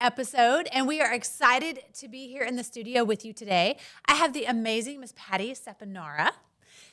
episode, and we are excited to be here in the studio with you today. I have the amazing Miss Patty Sepanara.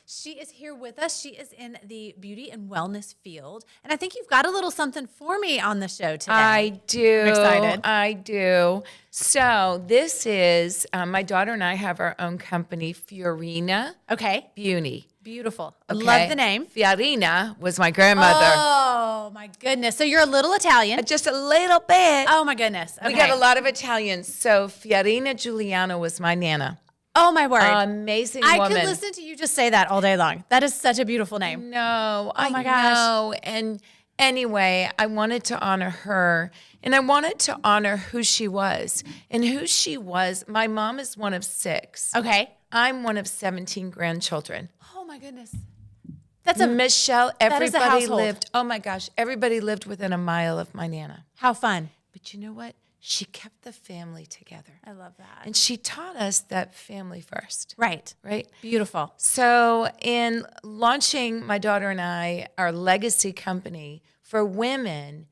She is here with us. She is in the beauty and wellness field, and I think you've got a little something for me on the show today. I do. I'm excited. I do. So this is, my daughter and I have our own company, Fiorina Okay. Beauty. Beautiful. I Okay? love the name. Fiorina was my grandmother. Oh, my goodness. So you're a little Italian. Just a little bit. Oh, my goodness. Okay. We got a lot of Italians. So Fiorina Giuliano was my nana. Oh, my word. Amazing I woman. could listen to you just say that all day long. That is such a beautiful name. No, Oh my I gosh. know. And anyway, I wanted to honor her, and I wanted to honor who she was. And who she was, my mom is one of 6. Okay. I'm one of 17 grandchildren. Oh, my goodness. That's a Michelle, that is a everybody household. lived, oh my gosh, everybody lived within a mile of my Nana. How fun. But you know what? She kept the family together. I love that. And she taught us that family first, Right. right? Beautiful. So in launching my daughter and I, our legacy company for women,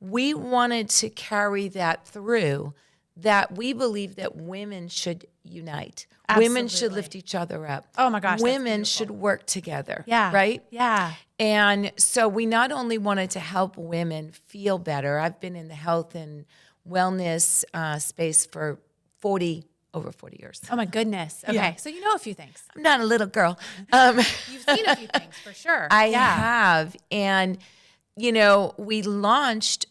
we wanted to carry that through, that we believe that women should unite. Women should Absolutely. lift each other up. Oh my gosh, that's Women beautiful. should work together. Yeah. Right? Yeah. And so we not only wanted to help women feel better. I've been in the health and wellness space for over 40 years. Oh, my goodness. Okay. Yeah. So you know a few things. I'm not a little girl. You've seen a few things for sure. I have. And, you know, we launched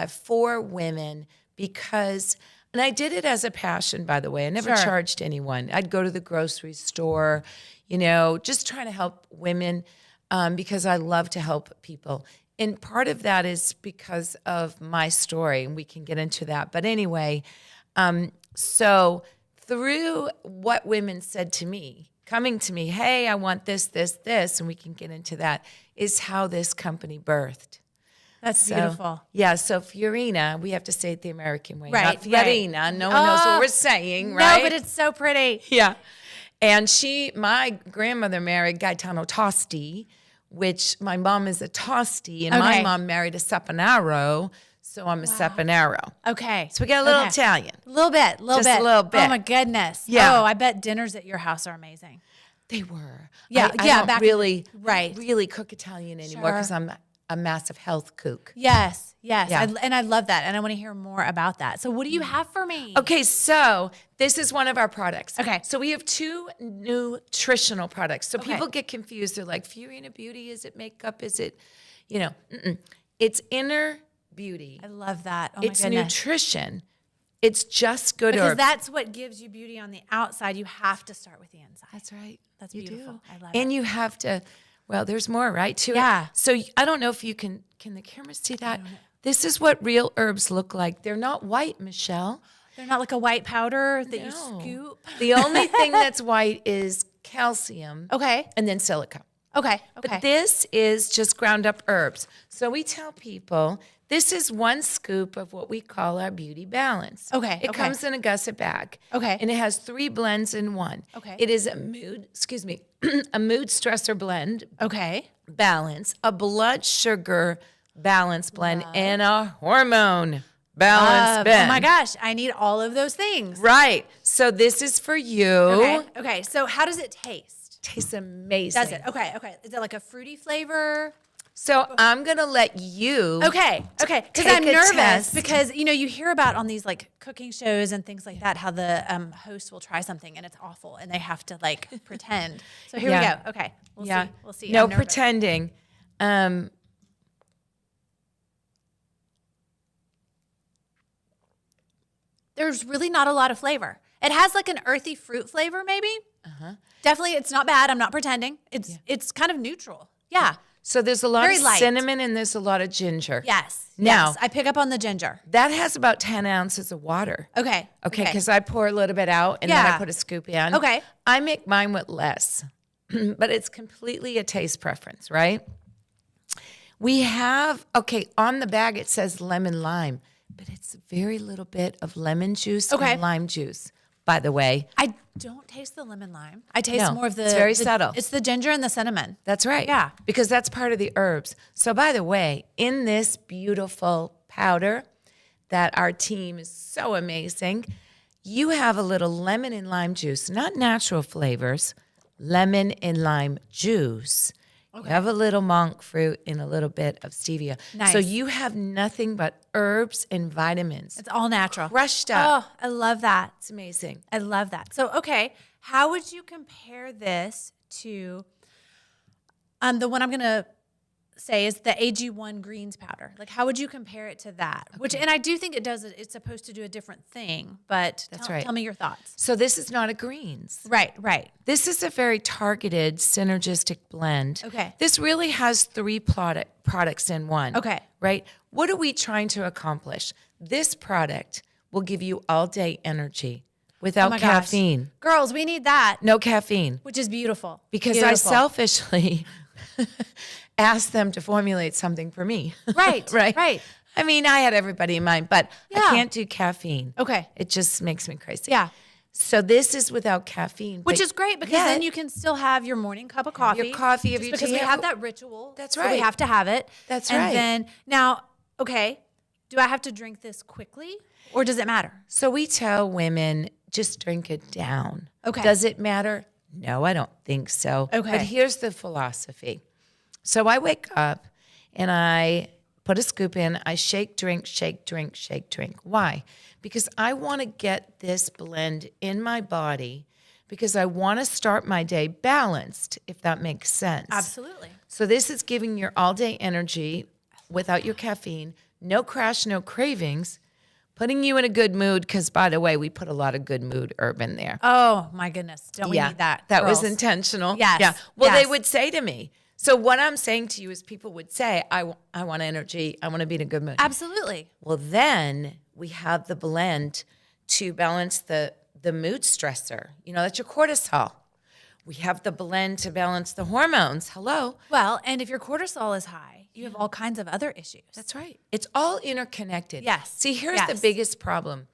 for women because, and I did it as a passion, by the way. I never Sure. charged anyone. I'd go to the grocery store, you know, just trying to help women because I love to help people. And part of that is because of my story, and we can get into that. But anyway, so through what women said to me, coming to me, hey, I want this, this, this, and we can get into that, is how this company birthed. That's beautiful. Yeah, so Fiorina, we have to say it the American way, Right, not Fiorina. right. No one knows Oh, what we're saying, right? No, but it's so pretty. Yeah. And my grandmother married Gaetano Tosti, which my mom is a Tosti, and my Okay. mom married a Saponaro, so I'm a Saponaro. Okay. So we got a little Okay. Italian. A little bit. Just a little bit. Oh, my goodness. Yeah. Oh, I bet dinners at your house are amazing. They were. Yeah, I yeah, don't back- really, right. really cook Italian anymore because Sure. I'm a massive health kook. Yes. Yes. Yeah. And I love that. And I want to hear more about that. So what do you have for me? Okay, so this is one of our products. Okay. So we have 2 nutritional products. So Okay. people get confused. They're like, Fiorina Beauty, is it makeup? Is it, you know, it's inner beauty. I love that. Oh, It's my goodness. nutrition. It's just good Because herbs. that's what gives you beauty on the outside. You have to start with the inside. That's right. That's You beautiful. do. I love And it. you have to, well, there's more, right, to Yeah. it? So I don't know if you can the camera see that? This is what real herbs look like. They're not white, Michelle. They're not like a white powder that you No. scoop. The only thing that's white is calcium Okay. and then silica. Okay. Okay. But this is just ground up herbs. So we tell people this is 1 scoop of what we call our beauty balance. Okay, It okay. comes in a gusset bag. Okay. And it has 3 blends in one. Okay. It is a a mood stressor blend okay. balance, a blood sugar balance blend, and a hormone balance blend. Oh my gosh. I need all of those things. Right. So this is for you. Okay. Okay. So how does it taste? Tastes amazing. Does it? Okay. Okay. Is it like a fruity flavor? So I'm going to let you. Okay. Okay. Because Take I'm a nervous test. because, you know, you hear about on these like cooking shows and things like that, how the host will try something and it's awful and they have to like pretend. So here Yeah. we go. Okay. We'll Yeah. see. We'll see. No I'm nervous. pretending. There's really not a lot of flavor. It has like an earthy fruit flavor, maybe. Definitely, it's not bad. I'm not pretending. It's kind of neutral. Yeah. So there's a lot Very of light. cinnamon and there's a lot of ginger. Yes. Now- yes. I pick up on the ginger. That has about 10 ounces of water. Okay. Okay, because I pour a little bit out and then Yeah. I put a scoop in. Okay. I make mine with less, but it's completely a taste preference, right? We have, okay, on the bag it says lemon lime, but it's very little bit of lemon juice Okay. and lime juice, by the way. I don't taste the lemon lime. I taste No, more of the. it's very the- subtle. It's the ginger and the cinnamon. That's right. Yeah. Because that's part of the herbs. So by the way, in this beautiful powder, that our team is so amazing. You have a little lemon and lime juice, not natural flavors, lemon and lime juice. Okay. You have a little monk fruit and a little bit of stevia. Nice. So you have nothing but herbs and vitamins. It's all natural. Crushed up. Oh, I love that. It's amazing. I love that. So, okay, how would you compare this to the one I'm going to say is the AG1 greens powder? Like, how would you compare it to that? Okay. Which, and I do think it's supposed to do a different thing, but tell me your thoughts. So this is not a greens. Right. This is a very targeted, synergistic blend. Okay. This really has 3 products in one. Okay. Right? What are we trying to accomplish? This product will give you all-day energy without caffeine. Gosh. Girls, we need that. No caffeine. Which is beautiful. Because I selfishly asked them to formulate something for me. Right. I mean, I had everybody in mind, but I can't do caffeine. Okay. It just makes me crazy. Yeah. So this is without caffeine. Which is great because then you can still have your morning cup of coffee. Your coffee of your because tea. we have that ritual. That's so right. we have to have it. That's right. And then, now, okay, do I have to drink this quickly or does it matter? So we tell women, just drink it down. Okay. Does it matter? No, I don't think so. Okay. But here's the philosophy. So I wake up and I put a scoop in. I shake, drink, shake, drink, shake, drink. Why? Because I want to get this blend in my body because I want to start my day balanced, if that makes sense. Absolutely. So this is giving your all-day energy without your caffeine, no crash, no cravings, putting you in a good mood because, by the way, we put a lot of good mood herb in there. Oh, my goodness. Don't we need that? That girls? was intentional. Yes. Yeah. Well, yes. they would say to me, so what I'm saying to you is people would say, I want energy. I want to be in a good mood. Absolutely. Well, then we have the blend to balance the mood stressor. You know, that's your cortisol. We have the blend to balance the hormones. Hello. Well, and if your cortisol is high, you have all kinds of other issues. That's right. It's all interconnected. Yes. See, here's the biggest problem.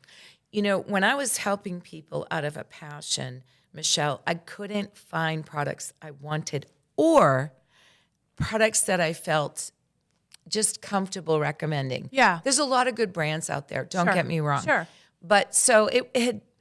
You know, when I was helping people out of a passion, Michelle, I couldn't find products I wanted or products that I felt just comfortable recommending. Yeah. There's a lot of good brands out there. Don't get me wrong. Sure. But so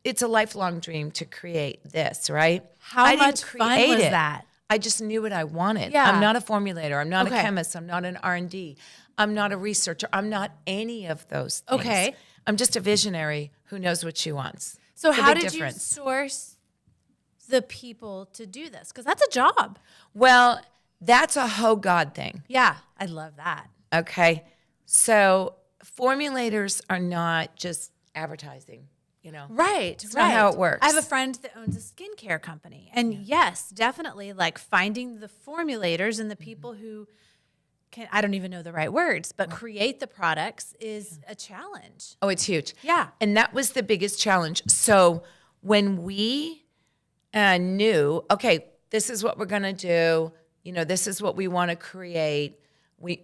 it's a lifelong dream to create this, right? How much fun was that? I just knew what I wanted. Yeah. I'm not a formulator. I'm not a chemist. I'm not an R&D. I'm not a researcher. I'm not any of those things. Okay. I'm just a visionary who knows what she wants. So how did you source the people to do this? Because that's a job. Well, that's a whole God thing. Yeah, I love that. Okay. So formulators are not just advertising, you know. Right. It's not how it works. I have a friend that owns a skincare company. And yes, definitely like finding the formulators and the people who can, I don't even know the right words, but create the products is a challenge. Oh, it's huge. Yeah. And that was the biggest challenge. So when we knew, okay, this is what we're going to do, you know, this is what we want to create.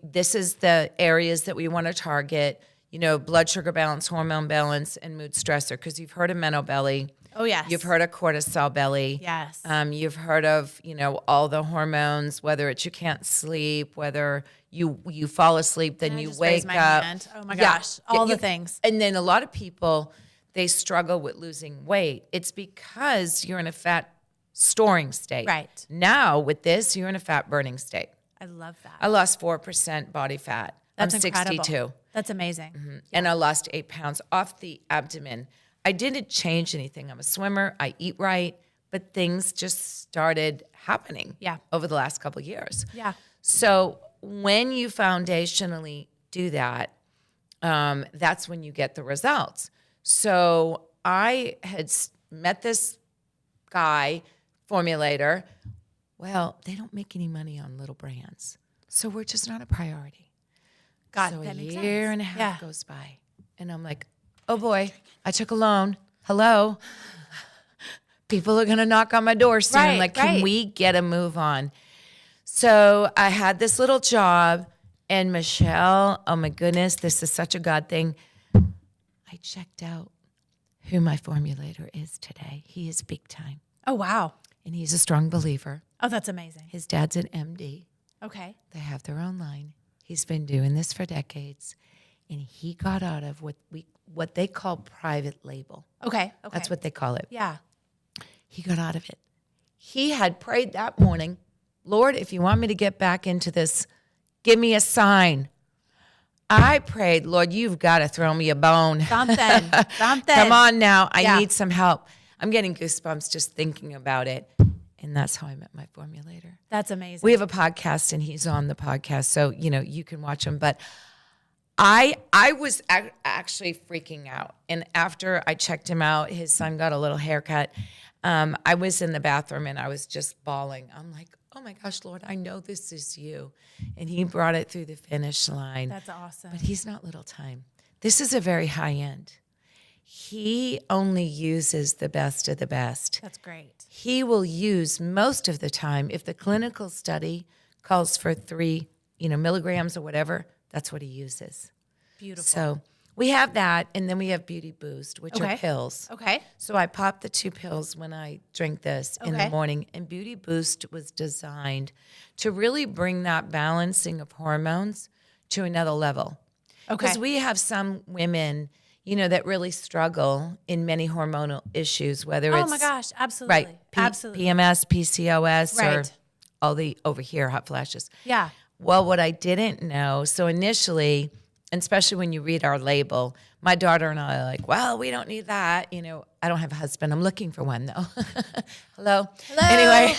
This is the areas that we want to target, you know, blood sugar balance, hormone balance, and mood stressor. Because you've heard of mental belly. Oh, yes. You've heard of cortisol belly. Yes. You've heard of, you know, all the hormones, whether it's you can't sleep, whether you fall asleep, then you wake up. Hand. Oh, my gosh. All the things. And then a lot of people, they struggle with losing weight. It's because you're in a fat storing state. Right. Now with this, you're in a fat burning state. I love that. I lost 4% body fat. That's I'm incredible. 62. That's amazing. Mm-hmm. And I lost 8 pounds off the abdomen. I didn't change anything. I'm a swimmer. I eat right. But things just started happening over the last couple of years. Yeah. So when you foundationally do that, that's when you get the results. So I had met this guy, formulator. Well, they don't make any money on little brands. So we're just not a priority. So that makes a sense. year and a half goes by. And I'm like, oh boy, I took a loan. Hello. People are going to knock on my door soon. Right, like, can we get a move on? So I had this little job. And Michelle, oh my goodness, this is such a God thing. I checked out who my formulator is today. He is big time. Oh, wow. And he's a strong believer. Oh, that's amazing. His dad's an MD. Okay. They have their own line. He's been doing this for decades. and he got out of what they call private label. Okay. That's what they call it. Yeah. He got out of it. He had prayed that morning, Lord, if you want me to get back into this, give me a sign. I prayed, Lord, you've got to throw me a bone. Something. Come on now. I Yeah. need some help. I'm getting goosebumps just thinking about it. And that's how I met my formulator. That's amazing. We have a podcast, and he's on the podcast, so you can watch him. But I was actually freaking out. And after I checked him out, his son got a little haircut. I was in the bathroom, and I was just bawling. I'm like, oh my gosh, Lord, I know this is you. And he brought it through the finish line. That's awesome. But he's not little time. This is a very high end. He only uses the best of the best. That's great. He will use most of the time, if the clinical study calls for 3, milligrams or whatever, that's what he uses. Beautiful. So we have that, and then we have Beauty Boost, which are pills. Okay. So I pop the 2 pills when I drink this in the Okay. morning, and Beauty Boost was designed to really bring that balancing of hormones to another level. Okay. Because we have some women, that really struggle in many hormonal issues, whether it's Oh my gosh, absolutely. right, Absolutely. PMS, PCOS, or Right. all the over here hot flashes. Yeah. Well, what I didn't know, so initially, and especially when you read our label, my daughter and I are like, well, we don't need that. I don't have a husband. I'm looking for one, though. Hello? Anyway.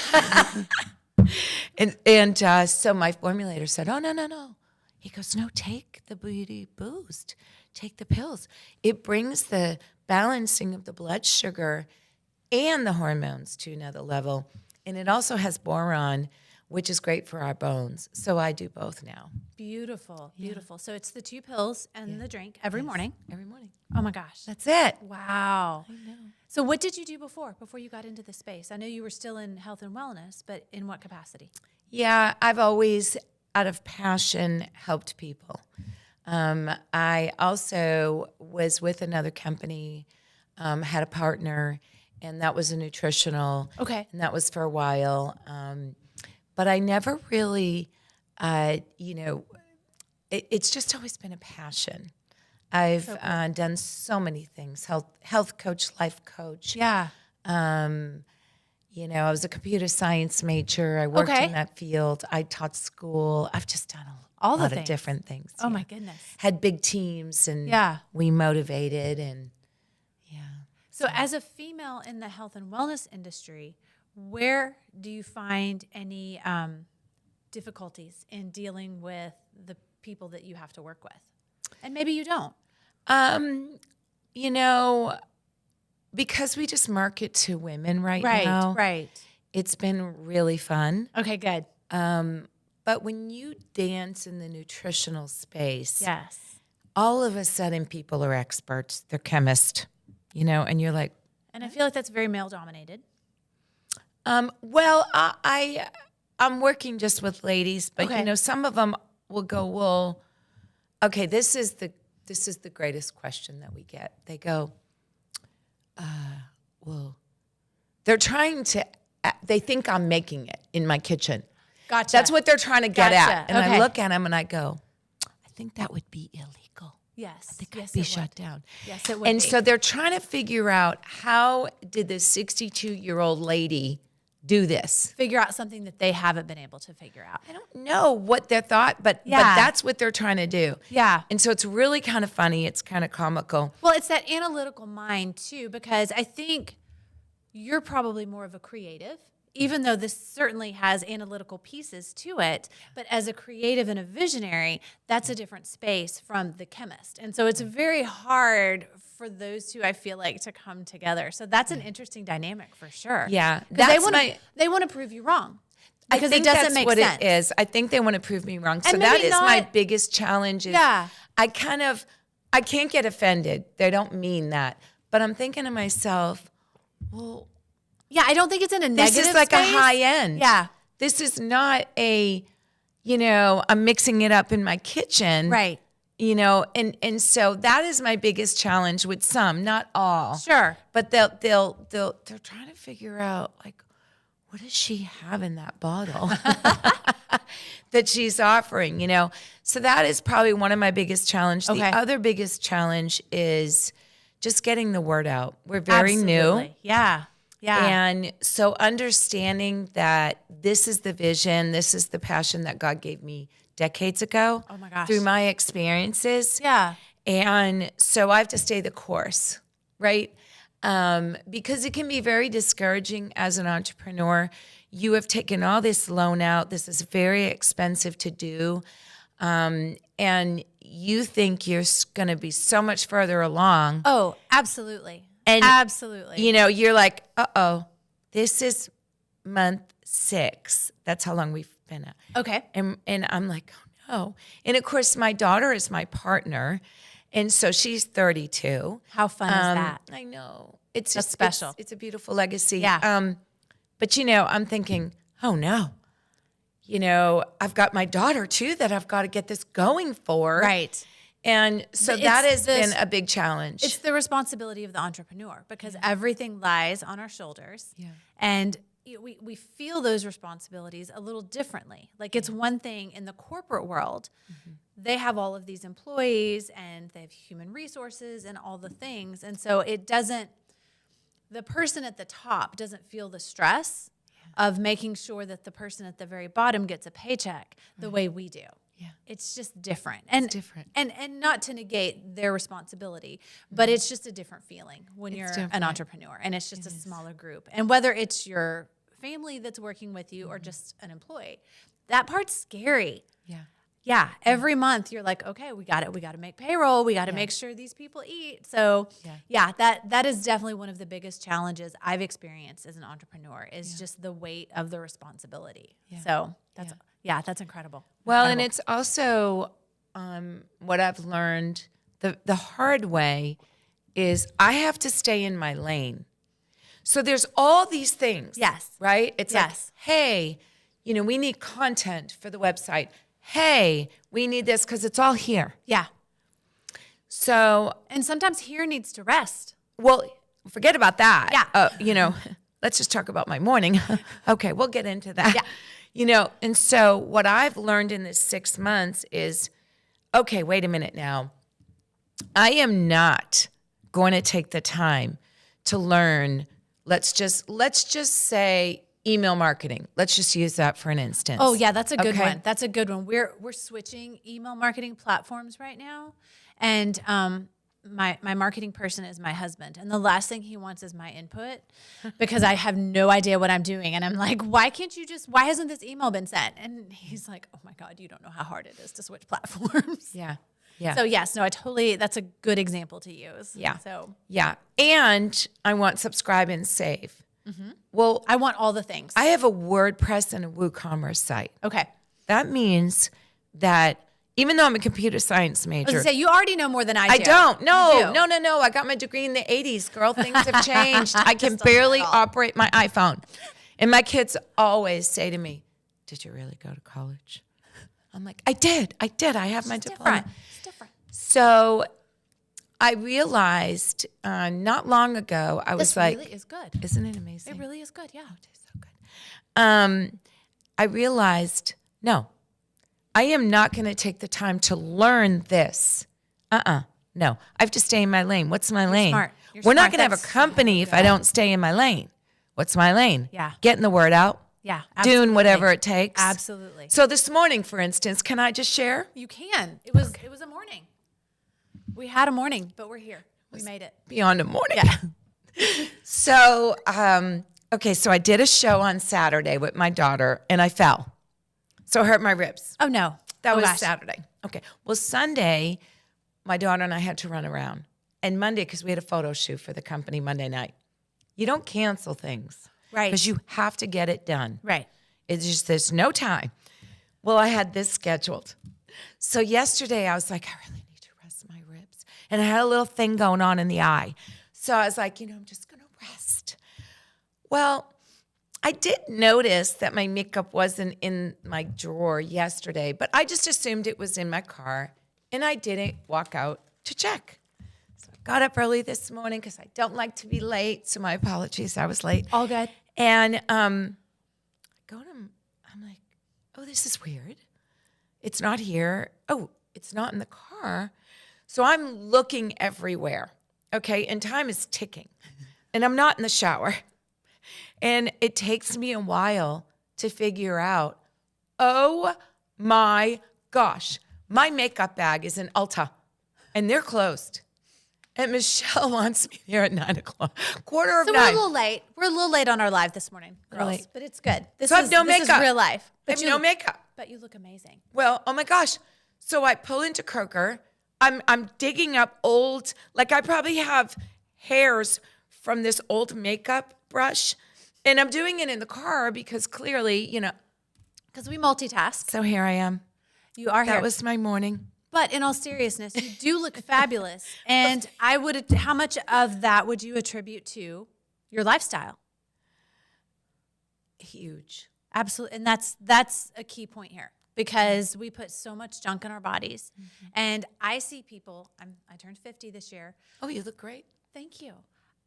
and so my formulator said, oh, no. He goes, no, take the Beauty Boost. Take the pills. It brings the balancing of the blood sugar and the hormones to another level. And it also has boron, which is great for our bones. So I do both now. Beautiful. Beautiful. So it's the 2 pills and the drink every morning. Every morning. Oh my gosh. That's it. Wow. I know. So what did you do before you got into the space? I know you were still in health and wellness, but in what capacity? Yeah, I've always, out of passion, helped people. I also was with another company, had a partner, and that was a nutritional. Okay. And that was for a while. But I never really, it's just always been a passion. I've done so many things, health coach, life coach. Yeah. I was a computer science major. I worked Okay. in that field. I taught school. I've just done All a the lot of things. different things. Oh my goodness. Had big teams, and Yeah. we motivated, and So as a female in the health and wellness industry, where do you find any difficulties in dealing with the people that you have to work with? And maybe you don't. Because we just market to women right now. Right. It's been really fun. Okay, good. But when you dance in the nutritional space, Yes. all of a sudden people are experts. They're chemists, and you're like, And I feel like that's very male dominated. well, I'm working just with ladies, but Okay. some of them will go, well, okay, this is the greatest question that we get. They go, well, they think I'm making it in my kitchen. Gotcha. That's what they're trying to get at. Gotcha. And Okay. I look at them and I go, I think that would be illegal. Yes. I think Yes, I'd be it shut would. down. Yes, it would And be. so they're trying to figure out, how did this 62-year-old lady do this? Figure out something that they haven't been able to figure out. I don't know what their thought, but Yeah. that's what they're trying to do. Yeah. And so it's really kind of funny. It's kind of comical. Well, it's that analytical mind too, because I think you're probably more of a creative, even though this certainly has analytical pieces to it. But as a creative and a visionary, that's a different space from the chemist. And so it's very hard for those two, I feel like, to come together. So that's an interesting dynamic for sure. Yeah. 'Cause That's they want to prove you wrong. I Because think it doesn't that's make what sense. it is. I think they want to prove me wrong. So And that maybe is my not- biggest challenge. Is Yeah. I can't get offended. They don't mean that. But I'm thinking to myself, well, Yeah, I don't think it's in a negative this is like space. a high end. Yeah. This is not I'm mixing it up in my kitchen. Right. And so that is my biggest challenge with some, not all. Sure. But they're trying to figure out, like, what does she have in that bottle that she's offering, you know? So that is probably one of my biggest challenges. Okay. The other biggest challenge is just getting the word out. We're very new. Yeah. Yeah. And so understanding that this is the vision, this is the passion that God gave me decades ago. Oh my gosh. Through my experiences. Yeah. And so I have to stay the course, right? Because it can be very discouraging as an entrepreneur. You have taken all this loan out. This is very expensive to do. And you think you're going to be so much further along. Oh, absolutely. And, absolutely. You know, you're like, uh-oh, this is month 6. That's how long we've been at. Okay. And I'm like, oh, no. And, of course, my daughter is my partner. And so she's 32. How fun is that? I know. It's That's just special. It's a beautiful legacy. Yeah. But, you know, I'm thinking, oh, no. You know, I've got my daughter, too, that I've got to get this going for. Right. And so that has been a big challenge. It's the responsibility of the entrepreneur because everything lies on our shoulders. Yeah. And we feel those responsibilities a little differently. Like it's one thing in the corporate world, they have all of these employees and they have human resources and all the things. And so the person at the top doesn't feel the stress of making sure that the person at the very bottom gets a paycheck the way we do. Yeah. It's just different. And It's different. And not to negate their responsibility, but it's just a different feeling when you're an entrepreneur and it's just a smaller group. And whether it's your family that's working with you or just an employee, that part's scary. Yeah. Yeah. Every month you're like, okay, we got it. We got to make payroll. We got to make sure these people eat. So that is definitely one of the biggest challenges I've experienced as an entrepreneur is just the weight of the responsibility. Yeah. So that's incredible. Well, and it's also what I've learned the hard way is I have to stay in my lane. So there's all these things. Yes. Right? It's like, hey, you know, we need content for the website. Hey, we need this because it's all here. Yeah. So. And sometimes here needs to rest. Well, forget about that. Yeah. You know, let's just talk about my morning. Okay, we'll get into that. Yeah. You know, and so what I've learned in this 6 months is, okay, wait a minute now. I am not going to take the time to learn, let's just say email marketing. Let's just use that for an instance. Oh yeah, that's a good one. That's a good one. We're switching email marketing platforms right now. And my marketing person is my husband. And the last thing he wants is my input because I have no idea what I'm doing. And I'm like, why hasn't this email been sent? And he's like, oh my God, you don't know how hard it is to switch platforms. Yeah. Yeah. So yes, no, that's a good example to use. Yeah. So yeah. And I want subscribe and save. Mm-hmm. Well, I want all the things. I have a WordPress and a WooCommerce site. Okay. That means that even though I'm a computer science major. I was gonna say, you already know more than I do. I don't. No. I got my degree in the 80s, girl. Things have changed. I can barely operate my iPhone. And my kids always say to me, did you really go to college? I'm like, I did. I have my diploma. It's different. So I realized not long ago, I was like. This really is good. Isn't it amazing? It really is good, yeah. It is so good. I realized, no. I am not going to take the time to learn this. No. I have to stay in my lane. What's my lane? Smart. We're not going to have a company if I don't stay in my lane. What's my lane? Yeah. Getting the word out. Yeah. Absolutely. Doing whatever it takes. Absolutely. So this morning, for instance, can I just share? You can. It was a morning. We had a morning, but we're here. We made it. Beyond a morning. Yeah. So, so I did a show on Saturday with my daughter, and I fell. So I hurt my ribs. Oh, no. That was Saturday. Okay. Well, Sunday, my daughter and I had to run around. And Monday, because we had a photo shoot for the company Monday night. You don't cancel things. Right. Because you have to get it done. Right. It's just there's no time. Well, I had this scheduled. So yesterday, I was like, I really need to rest my ribs. And I had a little thing going on in the eye. So I was like, I'm just going to rest. Well, I did notice that my makeup wasn't in my drawer yesterday, but I just assumed it was in my car, and I didn't walk out to check. So I got up early this morning because I don't like to be late, so my apologies, I was late. All good. And go to, I'm like, oh, this is weird. It's not here. Oh, it's not in the car. So I'm looking everywhere, okay? And time is ticking. And I'm not in the shower. And it takes me a while to figure out, oh my gosh, my makeup bag is in Ulta and they're closed. And Michelle wants me there at 9 o'clock, quarter of So 9. we're a little late. We're a little late on our live this morning, girls, late. but it's good. This So I have no this is makeup. real life. I have no makeup. But you look amazing. Well, oh my gosh. So I pull into Kroger. I'm digging up old, like I probably have hairs from this old makeup brush. And I'm doing it in the car because clearly, Because we multitask. So here I am. You are here. That was my morning. But in all seriousness, you do look fabulous. And how much of that would you attribute to your lifestyle? Huge. Absolutely. And that's a key point here because we put so much junk in our bodies. Mm-hmm. And I see people, I turned 50 this year. Oh, you look great. Thank you.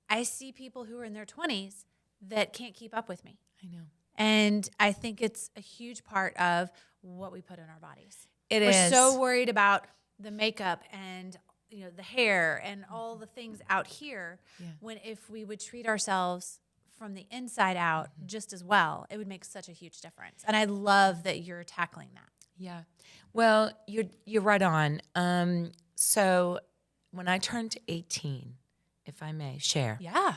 I see people who are in their 20s that can't keep up with me. I know. And I think it's a huge part of what we put in our bodies. We're We're so worried about the makeup and the hair and all the things out here. Yeah. When if we would treat ourselves from the inside out just as well, it would make such a huge difference. And I love that you're tackling that. Yeah. Well, you're right on. So when I turned 18, if I may share. Yeah.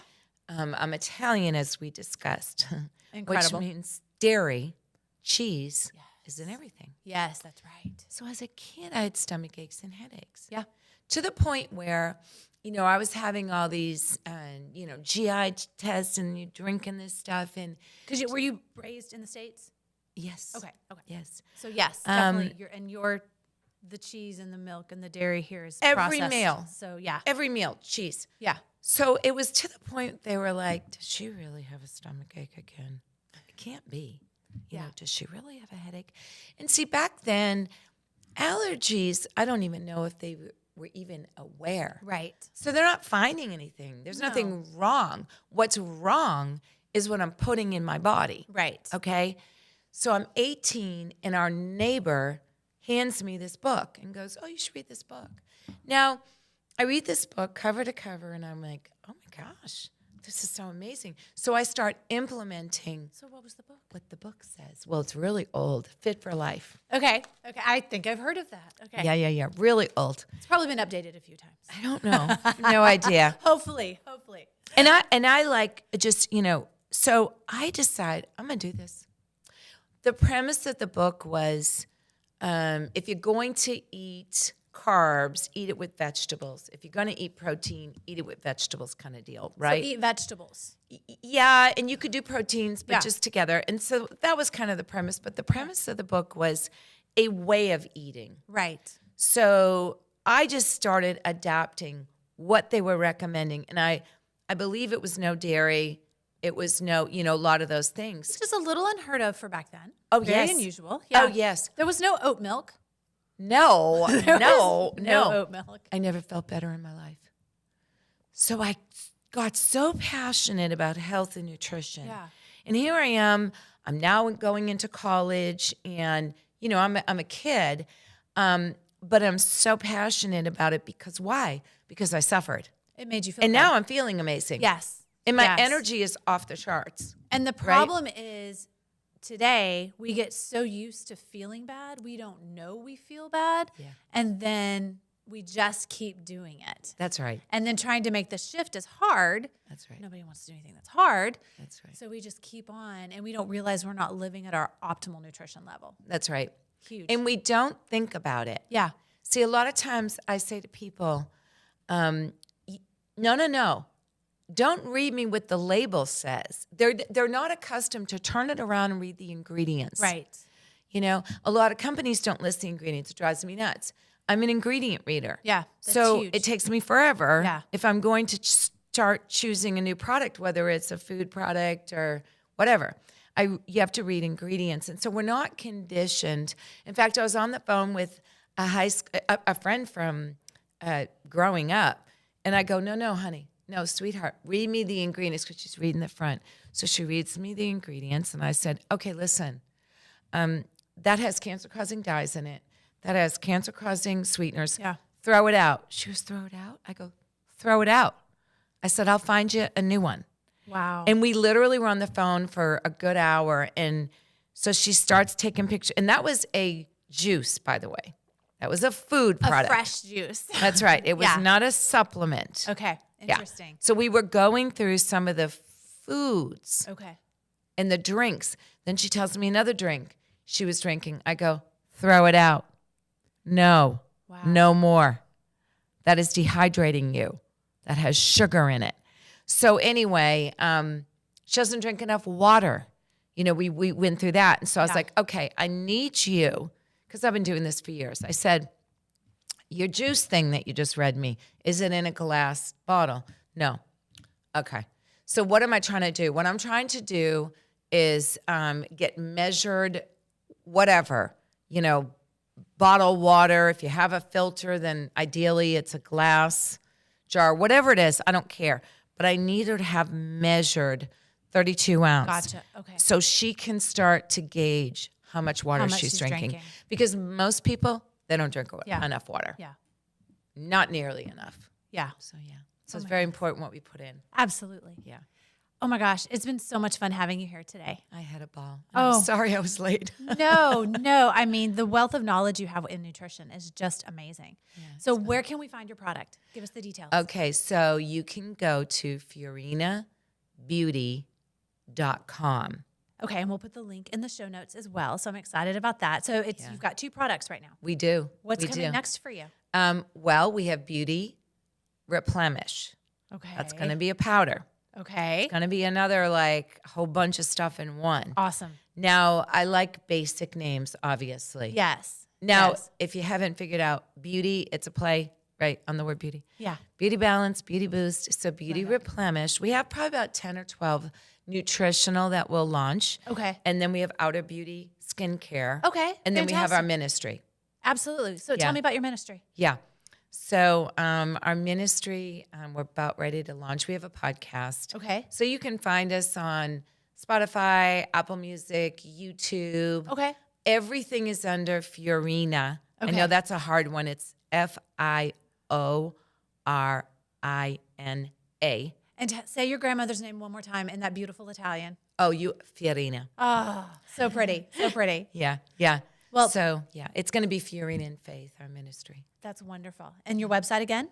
I'm Italian, as we discussed. Incredible. Which means dairy, cheese is in everything. Yes, that's right. So as a kid, I had stomach aches and headaches. Yeah. To the point where, I was having all these, GI tests and you drinking this stuff. And Because were you raised in the States? yes. Okay. Yes. So yes, definitely. The cheese and the milk and the dairy here is Every processed. meal. So yeah. Every meal, cheese. Yeah. So it was to the point they were like, does she really have a stomach ache again? It can't be. Does she really have a headache? And see, back then, allergies, I don't even know if they were even aware. Right. So they're not finding anything. There's nothing wrong. What's wrong is what I'm putting in my body. Right. Okay? So I'm 18, and our neighbor hands me this book and goes, oh, you should read this book. Now, I read this book cover to cover, and I'm like, oh, my gosh, this is so amazing. So I start implementing So what was the book? what the book says. Well, it's really old, Fit for Life. Okay. I think I've heard of that. Okay. Yeah, really old. It's probably been updated a few times. I don't know. No idea. Hopefully. And I like just, so I decide I'm going to do this. The premise of the book was if you're going to eat carbs, eat it with vegetables. If you're going to eat protein, eat it with vegetables kind of deal, right? So eat vegetables. Yeah, and you could do proteins, but Yeah. just together. And so that was kind of the premise. But the premise of the book was a way of eating. Right. So I just started adapting what they were recommending. And I believe it was no dairy. It was no, a lot of those things. It's just a little unheard of for back then. Oh, Very yes. unusual. Yeah. Oh, yes. There was no oat milk. No, no. No oat milk. I never felt better in my life. So I got so passionate about health and nutrition. Yeah. And here I am. I'm now going into college, and I'm a kid, but I'm so passionate about it because why? Because I suffered, It made you feel and good. now I'm feeling amazing. Yes. And my Yes. energy is off the charts. And the problem is today we get so used to feeling bad, we don't know we feel bad. Yeah. And then we just keep doing it. That's right. And then trying to make the shift is hard. That's right. Nobody wants to do anything that's hard. That's right. So we just keep on and we don't realize we're not living at our optimal nutrition level. That's right. Huge. And we don't think about it. Yeah. See, a lot of times I say to people, no. Don't read me what the label says. They're not accustomed to turn it around and read the ingredients. Right. A lot of companies don't list the ingredients. It drives me nuts. I'm an ingredient reader. Yeah. That's So huge. it takes me forever Yeah. if I'm going to start choosing a new product, whether it's a food product or whatever. You have to read ingredients. And so we're not conditioned. In fact, I was on the phone with a friend from growing up, and I go, no, honey. no, sweetheart, read me the ingredients, because she's reading the front. So she reads me the ingredients, and I said, okay, listen, that has cancer-causing dyes in it. That has cancer-causing sweeteners. Yeah. Throw it out. She goes, throw it out? I go, throw it out. I said, I'll find you a new one. Wow. And we literally were on the phone for a good hour. And so she starts taking pictures. And that was a juice, by the way. That was a food product. A fresh juice. That's right. It was Yeah. not a supplement. Okay. Interesting. Yeah. So we were going through some of the foods Okay. and the drinks. Then she tells me another drink she was drinking. I go, throw it out. No. Wow. No more. That is dehydrating you. That has sugar in it. So anyway, she doesn't drink enough water. You know, we went through that. And so I was like, okay, I need you, because I've been doing this for years. I said, your juice thing that you just read me, is it in a glass bottle? No. Okay. So what am I trying to do? What I'm trying to do is get measured, whatever, you know, bottled water. If you have a filter, then ideally it's a glass jar, whatever it is, I don't care. But I need her to have measured 32 ounce. Gotcha. Okay. So she can start to gauge how much water she's drinking. Because most people, they don't drink enough water. Yeah. Not nearly enough. Yeah. So yeah. So it's very important what we put in. Absolutely. Yeah. Oh my gosh, it's been so much fun having you here today. I had a ball. Oh. I'm sorry I was late. No. I mean, the wealth of knowledge you have in nutrition is just amazing. Yeah, so where can we find your product? Give us the details. Okay, so you can go to fiorinabeauty.com. Okay, and we'll put the link in the show notes as well. So I'm excited about that. So you've got 2 products right now. We do. What's coming next for you? Well, we have Beauty Replenish. Okay. That's going to be a powder. Okay. It's going to be another like whole bunch of stuff in one. Awesome. Now, I like basic names, obviously. Yes. Now, Yes. if you haven't figured out beauty, it's a play, right, on the word beauty. Yeah. Beauty Balance, Beauty Boost, so Beauty Replenish. We have probably about 10 or 12 nutritional that we'll launch. Okay. And then we have Outer Beauty skincare. Okay. And then we have our Fantastic. ministry. Absolutely. So tell me about your ministry. Yeah. So our ministry, we're about ready to launch. We have a podcast. Okay. So you can find us on Spotify, Apple Music, YouTube. Okay. Everything is under Fiorina. Okay. I know that's a hard one. It's Fiorina. And say your grandmother's name one more time in that beautiful Italian. Oh, Fiorina. Oh, so pretty. So pretty. Yeah. Well, So, it's going to be Fiorina in Faith, our ministry. that's wonderful. And your website again?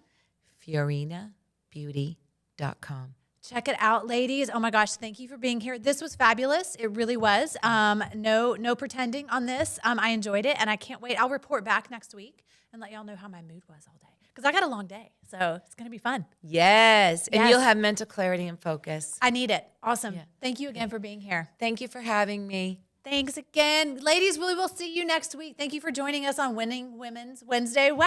fiorinabeauty.com. Check it out, ladies. Oh my gosh, thank you for being here. This was fabulous. It really was. No pretending on this. I enjoyed it, and I can't wait. I'll report back next week and let y'all know how my mood was all day, because I got a long day, so it's gonna be fun. Yes. And Yes. you'll have mental clarity and focus. I need it. Awesome. Yeah. Thank you again for being here. Thank you for having me. Thanks again, ladies. We will see you next week. Thank you for joining us on Winning Women's Wednesday.